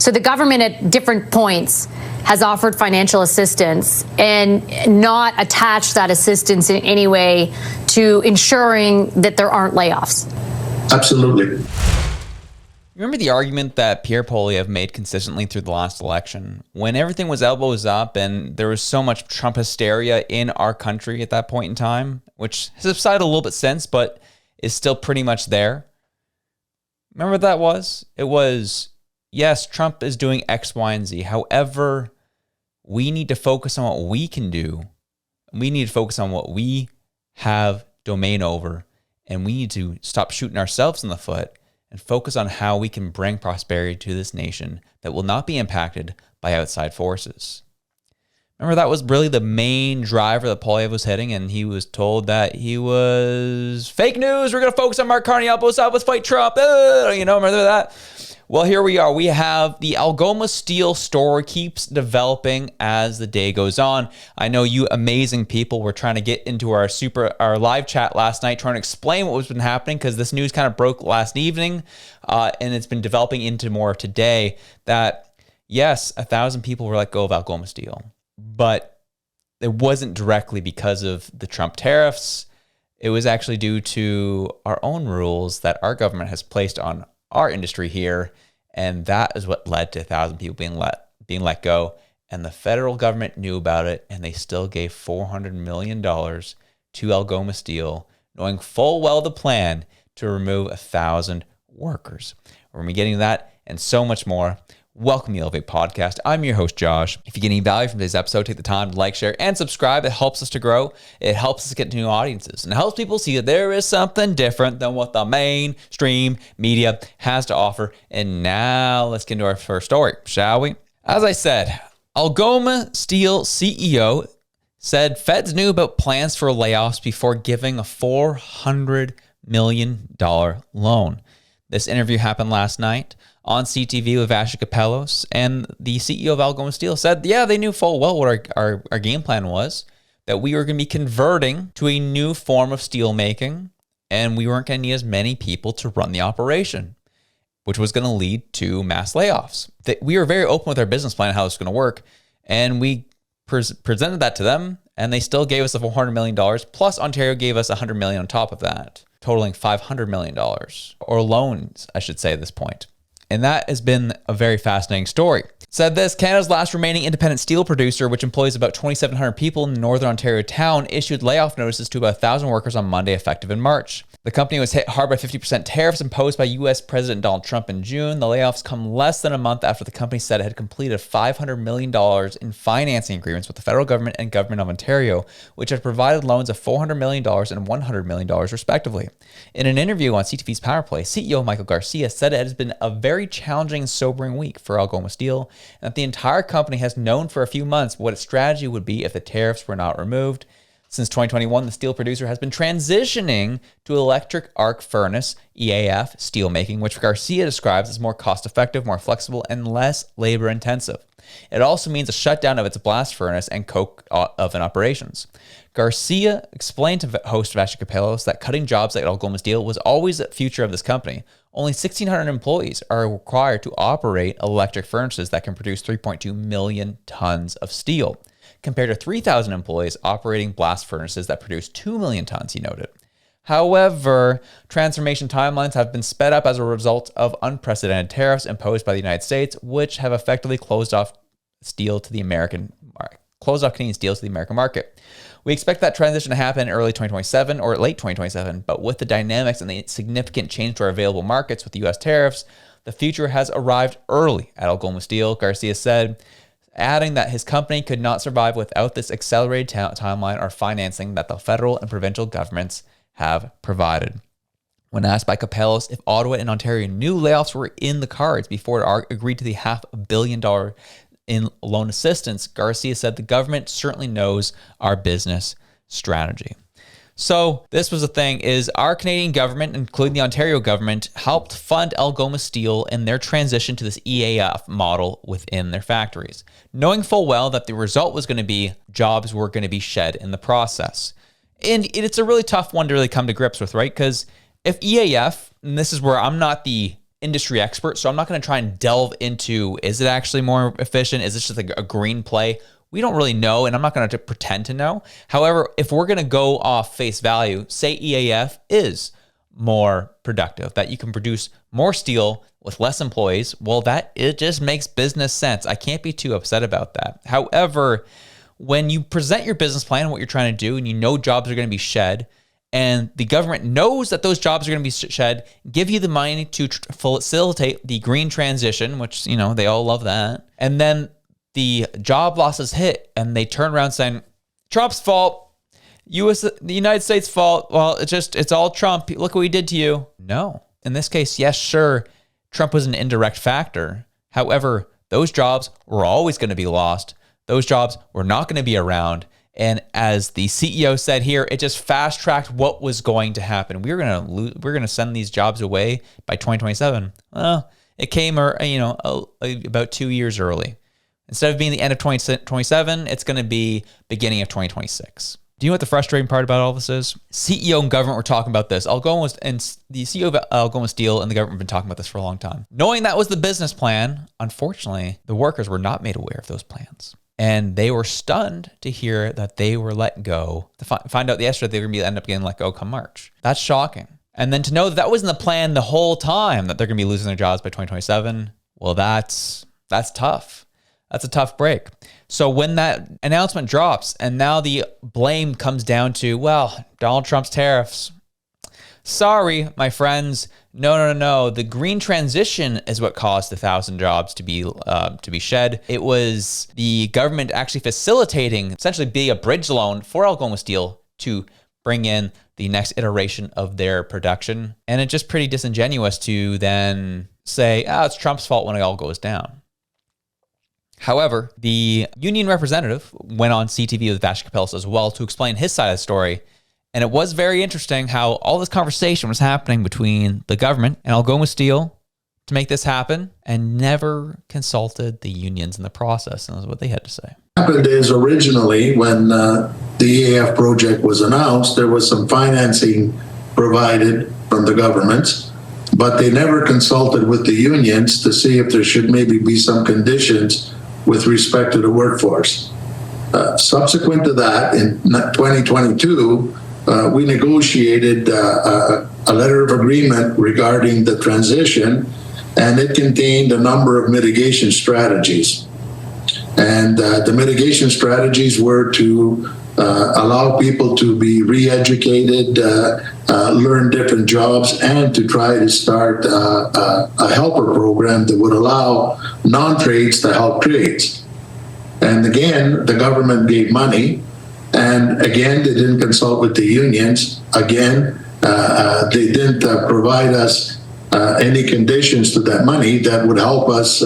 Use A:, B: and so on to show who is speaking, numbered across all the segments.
A: So the government at different points has offered financial assistance and not attached that assistance in any way to ensuring that there aren't layoffs.
B: Absolutely.
C: Remember the argument that Pierre Poilievre made consistently through the last election when everything was elbows up and there was so much Trump hysteria in our country at that point in time, which has subsided a little bit since, but is still pretty much there. Remember what that was? It was, yes, Trump is doing X, Y, and Z. However, we need to focus on what we can do. We need to focus on what we have domain over, and we need to stop shooting ourselves in the foot and focus on how we can bring prosperity to this nation that will not be impacted by outside forces. Remember, that was really the main driver that Poilievre was hitting, and he was told that he was fake news. We're going to focus on Mark Carney. Elbows up. Let's fight Trump. Remember that? Well, here we are. We have the Algoma steel story keeps developing as the day goes on. I know you amazing people were trying to get into our live chat last night, trying to explain what was been happening because this news kind of broke last evening, and it's been developing into more today. That yes, 1,000 people were let go of Algoma steel, but it wasn't directly because of the Trump tariffs. It was actually due to our own rules that our government has placed on our industry here, and that is what led to 1,000 people being let go. And the federal government knew about it, and they still gave $400 million to Algoma Steel, knowing full well the plan to remove 1,000 workers. We're going to be getting to that and so much more. Welcome to the Elevate Podcast. I'm your host, Josh. If you get any value from today's episode, take the time to like, share, and subscribe. It helps us to grow. It helps us get to new audiences, and it helps people see that there is something different than what the mainstream media has to offer. And now let's get into our first story, shall we? As I said, Algoma Steel CEO said feds knew about plans for layoffs before giving a $400 million loan. This interview happened last night on CTV with Vashi Kapelos, and the CEO of Algoma Steel said, yeah, they knew full well what our game plan was, that we were going to be converting to a new form of steel making, and we weren't going to need as many people to run the operation, which was going to lead to mass layoffs. We were very open with our business plan and how it's going to work, and we presented that to them, and they still gave us the $400 million, plus Ontario gave us $100 million on top of that, totaling $500 million, or loans, I should say, at this point. And that has been a very fascinating story. Said this, Canada's last remaining independent steel producer, which employs about 2,700 people in the Northern Ontario town, issued layoff notices to about 1,000 workers on Monday, effective in March. The company was hit hard by 50% tariffs imposed by U.S. President Donald Trump in June. The layoffs come less than a month after the company said it had completed $500 million in financing agreements with the federal government and government of Ontario, which had provided loans of $400 million and $100 million, respectively. In an interview on CTV's Power Play, CEO Michael Garcia said it has been a very challenging and sobering week for Algoma Steel, and that the entire company has known for a few months what its strategy would be if the tariffs were not removed. Since 2021, the steel producer has been transitioning to electric arc furnace, EAF, steelmaking, which Garcia describes as more cost-effective, more flexible, and less labor-intensive. It also means a shutdown of its blast furnace and coke oven operations. Garcia explained to host Vashi Kapelos that cutting jobs at Algoma Steel was always the future of this company. Only 1,600 employees are required to operate electric furnaces that can produce 3.2 million tons of steel, compared to 3,000 employees operating blast furnaces that produce 2 million tons, he noted. However, transformation timelines have been sped up as a result of unprecedented tariffs imposed by the United States, which have effectively closed off Canadian steel to the American market. We expect that transition to happen in early 2027 or late 2027, but with the dynamics and the significant change to our available markets with the U.S. tariffs, the future has arrived early at Algoma Steel, Garcia said, adding that his company could not survive without this accelerated timeline or financing that the federal and provincial governments have provided. When asked by Kapelos if Ottawa and Ontario knew layoffs were in the cards before it agreed to the $500 million in loan assistance, Garcia said the government certainly knows our business strategy. So this was the thing, is our Canadian government, including the Ontario government, helped fund Algoma Steel in their transition to this EAF model within their factories, knowing full well that the result was going to be jobs were going to be shed in the process. And it's a really tough one to really come to grips with, right? Because if EAF, and this is where I'm not the industry expert, so I'm not going to try and delve into, is it actually more efficient? Is this just a green play? We don't really know, and I'm not going to pretend to know. However, if we're going to go off face value, say EAF is more productive, that you can produce more steel with less employees, well, it just makes business sense. I can't be too upset about that. However, when you present your business plan and what you're trying to do, and you know jobs are going to be shed, and the government knows that those jobs are going to be shed, give you the money to facilitate the green transition, which, you know, they all love that. And then the job losses hit and they turn around saying, Trump's fault, the United States fault. Well, it's all Trump. Look what we did to you. No. In this case, yes, sure, Trump was an indirect factor. However, those jobs were always going to be lost. Those jobs were not going to be around. And as the CEO said here, it just fast-tracked what was going to happen. We're going to send these jobs away by 2027. Well, it came, about 2 years early. Instead of being the end of 2027, it's going to be beginning of 2026. Do you know what the frustrating part about all this is? CEO and government were talking about this. Algoma and the CEO of Algoma Steel and the government have been talking about this for a long time. Knowing that was the business plan, unfortunately, the workers were not made aware of those plans. And they were stunned to hear that they were let go. To find out yesterday they were going to end up getting let go come March. That's shocking. And then to know that wasn't the plan the whole time, that they're going to be losing their jobs by 2027, well, that's tough. That's a tough break. So when that announcement drops and now the blame comes down to, well, Donald Trump's tariffs. Sorry, my friends. No. The green transition is what caused 1,000 jobs to be shed. It was the government actually facilitating, essentially be a bridge loan for Algoma Steel to bring in the next iteration of their production. And it's just pretty disingenuous to then say, it's Trump's fault when it all goes down. However, the union representative went on CTV with Vash Capellas as well to explain his side of the story. And it was very interesting how all this conversation was happening between the government and Algoma Steel to make this happen, and never consulted the unions in the process. And that's what they had to say.
B: What happened is, originally when the EAF project was announced, there was some financing provided from the government, but they never consulted with the unions to see if there should maybe be some conditions with respect to the workforce. Subsequent to that, in 2022, we negotiated a letter of agreement regarding the transition, and it contained a number of mitigation strategies. And the mitigation strategies were to allow people to be re-educated, learn different jobs, and to try to start a helper program that would allow non-trades to help trades. And again, the government gave money, and again, they didn't consult with the unions. Again, they didn't provide us any conditions to that money that would help us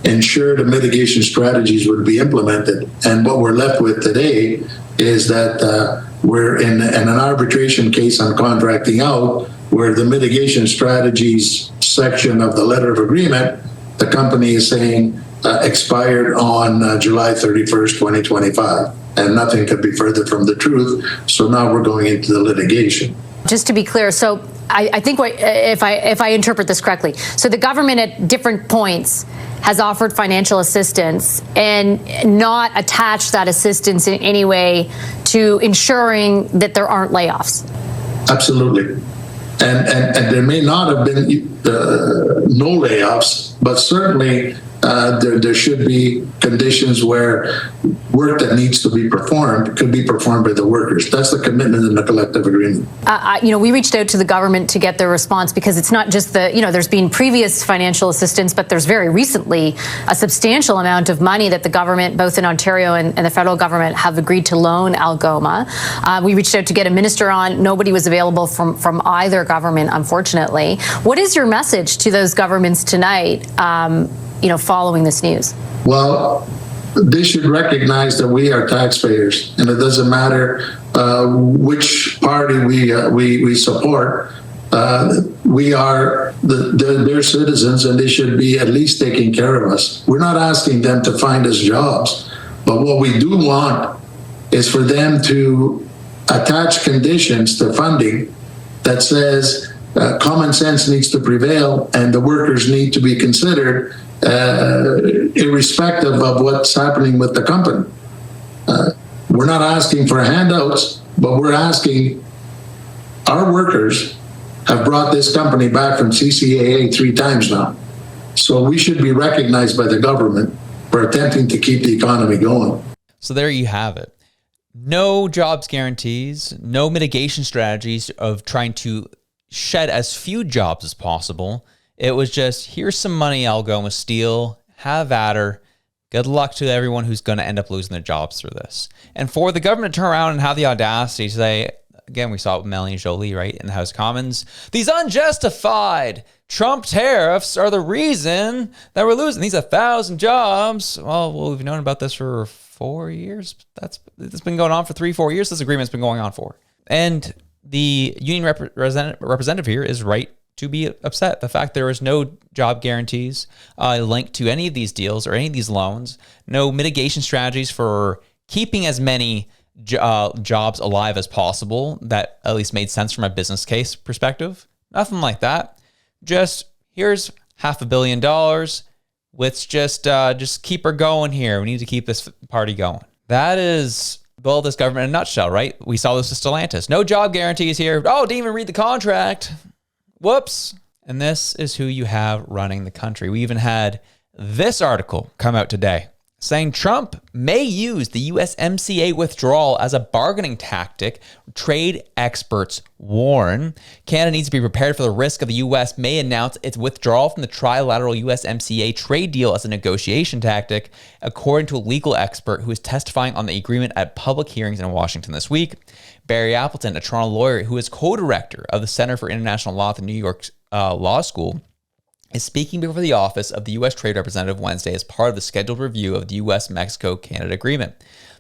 B: ensure the mitigation strategies would be implemented. And what we're left with today is that we're in an arbitration case on contracting out, where the mitigation strategies section of the letter of agreement, the company is saying expired on July 31st, 2025. And nothing could be further from the truth. So now we're going into the litigation.
A: Just to be clear, so I think if I interpret this correctly, so the government at different points has offered financial assistance and not attached that assistance in any way to ensuring that there aren't layoffs.
B: Absolutely. And there may not have been no layoffs, but certainly there should be conditions where work that needs to be performed could be performed by the workers. That's the commitment in the collective agreement.
A: We reached out to the government to get their response, because it's not just there's been previous financial assistance, but there's very recently a substantial amount of money that the government, both in Ontario and the federal government, have agreed to loan Algoma. We reached out to get a minister on. Nobody was available from either government, unfortunately. What is your message to those governments tonight, following this news?
B: Well, they should recognize that we are taxpayers, and it doesn't matter which party we support. We are their citizens, and they should be at least taking care of us. We're not asking them to find us jobs, but what we do want is for them to attach conditions to funding that says common sense needs to prevail, and the workers need to be considered, irrespective of what's happening with the company. We're not asking for handouts, but we're asking our workers have brought this company back from CCAA 3 times now. So we should be recognized by the government for attempting to keep the economy going.
C: So there you have it. No jobs guarantees, no mitigation strategies of trying to shed as few jobs as possible. It was just, here's some money, Algoma Steel, have at her. Good luck to everyone who's going to end up losing their jobs through this. And for the government to turn around and have the audacity to say, again, we saw it with Melanie Joly, right, in the House of Commons, these unjustified Trump tariffs are the reason that we're losing these 1,000 jobs. Well, we've known about this for 4 years. It's been going on for 3-4 years. This agreement's been going on for. And the union representative here is right to be upset. The fact there is no job guarantees linked to any of these deals or any of these loans, no mitigation strategies for keeping as many jobs alive as possible that at least made sense from a business case perspective. Nothing like that. Just here's $500 million. Let's just keep her going here. We need to keep this party going. That is, well, this government in a nutshell, right? We saw this with Stellantis. No job guarantees here. Oh, didn't even read the contract. Whoops. And this is who you have running the country. We even had this article come out today saying Trump may use the USMCA withdrawal as a bargaining tactic. Trade experts warn Canada needs to be prepared for the risk of the U.S. may announce its withdrawal from the trilateral USMCA trade deal as a negotiation tactic, according to a legal expert who is testifying on the agreement at public hearings in Washington this week. Barry Appleton, a Toronto lawyer who is co-director of the Center for International Law at the New York Law School, is speaking before the office of the U.S. Trade Representative Wednesday as part of the scheduled review of the U.S.-Mexico-Canada agreement.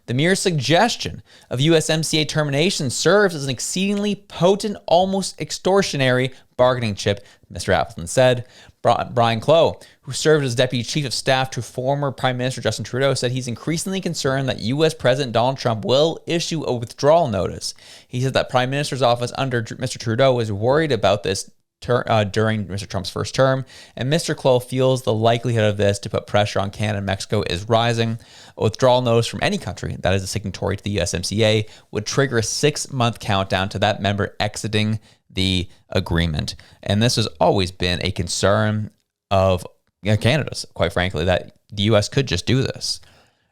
C: The mere suggestion of USMCA termination serves as an exceedingly potent, almost extortionary bargaining chip, Mr. Appleton said. Brian Clough, who served as Deputy Chief of Staff to former Prime Minister Justin Trudeau, said he's increasingly concerned that U.S. President Donald Trump will issue a withdrawal notice. He said that Prime Minister's office under Mr. Trudeau was worried about this during Mr. Trump's first term, and Mr. Clough feels the likelihood of this to put pressure on Canada and Mexico is rising. A withdrawal notice from any country that is a signatory to the USMCA would trigger a 6-month countdown to that member exiting the agreement. And this has always been a concern of Canada's, quite frankly, that the U.S. could just do this.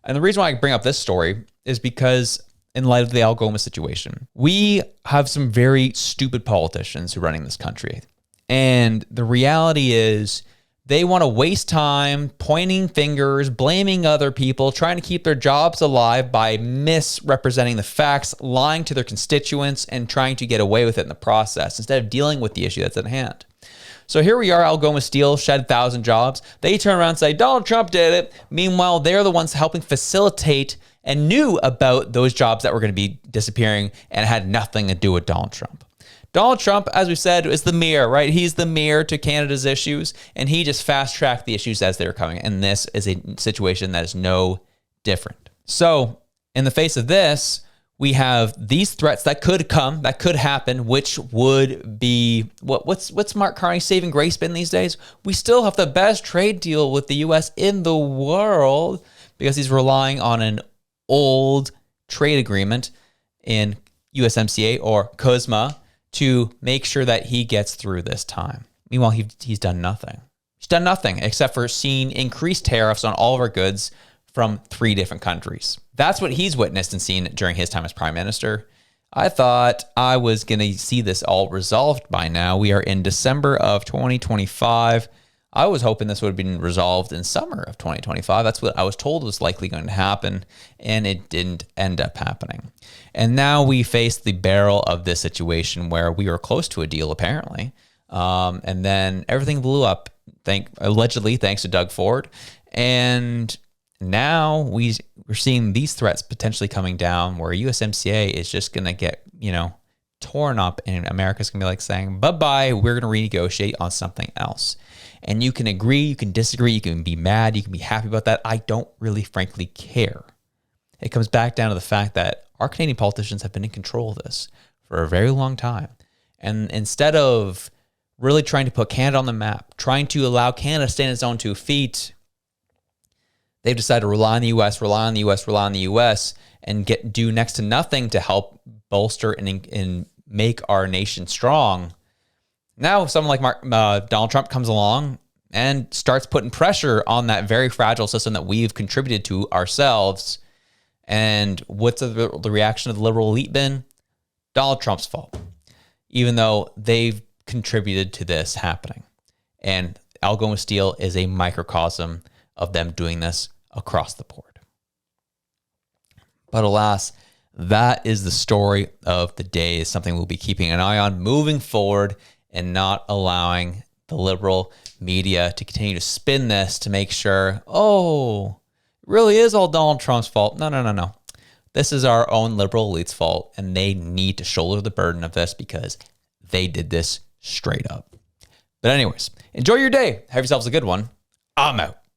C: And the reason why I bring up this story is because in light of the Algoma situation, we have some very stupid politicians who are running this country. And the reality is they want to waste time pointing fingers, blaming other people, trying to keep their jobs alive by misrepresenting the facts, lying to their constituents, and trying to get away with it in the process instead of dealing with the issue that's at hand. So here we are, Algoma Steel shed 1,000 jobs. They turn around and say, Donald Trump did it. Meanwhile, they're the ones helping facilitate and knew about those jobs that were going to be disappearing and had nothing to do with Donald Trump. Donald Trump, as we said, is the mirror, right? He's the mirror to Canada's issues, and he just fast-tracked the issues as they were coming. And this is a situation that is no different. So in the face of this, we have these threats that could come, that could happen, which would be, what's Mark Carney's saving grace been these days? We still have the best trade deal with the U.S. in the world because he's relying on an old trade agreement in USMCA or CUSMA to make sure that he gets through this time. Meanwhile, he's done nothing. He's done nothing except for seeing increased tariffs on all of our goods from 3 different countries. That's what he's witnessed and seen during his time as Prime Minister. I thought I was going to see this all resolved by now. We are in December of 2025. I was hoping this would have been resolved in summer of 2025. That's what I was told was likely going to happen, and it didn't end up happening. And now we face the barrel of this situation where we were close to a deal, apparently, and then everything blew up, allegedly thanks to Doug Ford. And now we're seeing these threats potentially coming down where USMCA is just going to get, torn up, and America's going to be like saying, bye-bye, we're going to renegotiate on something else. And you can agree, you can disagree, you can be mad, you can be happy about that. I don't really, frankly, care. It comes back down to the fact that our Canadian politicians have been in control of this for a very long time. And instead of really trying to put Canada on the map, trying to allow Canada to stand on its own 2 feet. They've decided to rely on the U.S., rely on the U.S., rely on the U.S., and do next to nothing to help bolster and make our nation strong. Now, someone like Donald Trump comes along and starts putting pressure on that very fragile system that we've contributed to ourselves. And what's the reaction of the liberal elite been? Donald Trump's fault, even though they've contributed to this happening. And Algoma Steel is a microcosm of them doing this across the board. But alas, that is the story of the day. Is something we'll be keeping an eye on moving forward and not allowing the liberal media to continue to spin this to make sure, oh, it really is all Donald Trump's fault. No. This is our own liberal elite's fault, and they need to shoulder the burden of this because they did this straight up. But anyways, enjoy your day. Have yourselves a good one. I'm out.